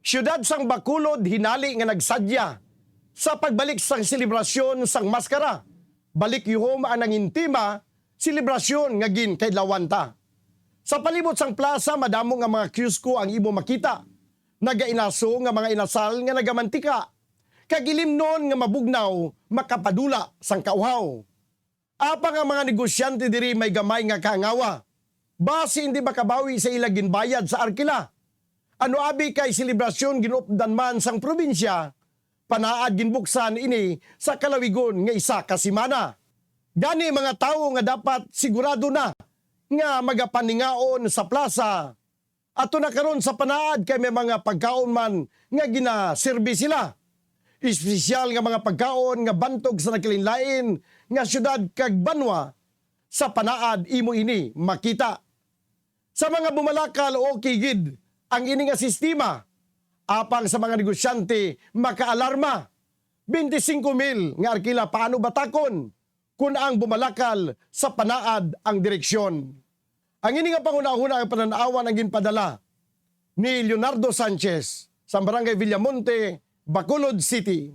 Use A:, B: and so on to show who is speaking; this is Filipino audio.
A: Siyudad sang Bacolod hinali nga nagsadya sa pagbalik sang selebrasyon sang maskara. Balik yuhom ang nangintima selebrasyon nga gin kay lawanta. Sa palibot sang plaza madamo nga mga kiosko ang imo makita. Nagainaso nga mga inasal nga nagamantika. Kagilimnon nga mabugnaw makapadula sang kauhaw. Apa nga mga negosyante diri may gamay nga kaangawa. Base hindi makabawi sa ila ginbayad sa arkila. Ano abi kay selebrasyon ginupdan man sang probinsya, panaad ginbuksan ini sa kalawigon nga isa ka semana. Gani mga tawo nga dapat sigurado na nga magapaningaon sa plaza. Ato na karon sa panaad kay may mga pagkaon man nga ginaserbi sila. Espesyal nga mga pagkaon nga bantog sa nagkalinlain nga syudad kag banwa sa panaad imo ini makita. Sa mga bumalakal o kigid ang ini nga sistema apang sa mga negosyante makaalarma. 25,000 nga arkila paano batakon kung ang bumalakal sa panaad ang direksyon. Ang ini nga panguna-una ang pananawan ang ginpadala ni Leonardo Sanchez sa Barangay Villamonte, Bacolod City.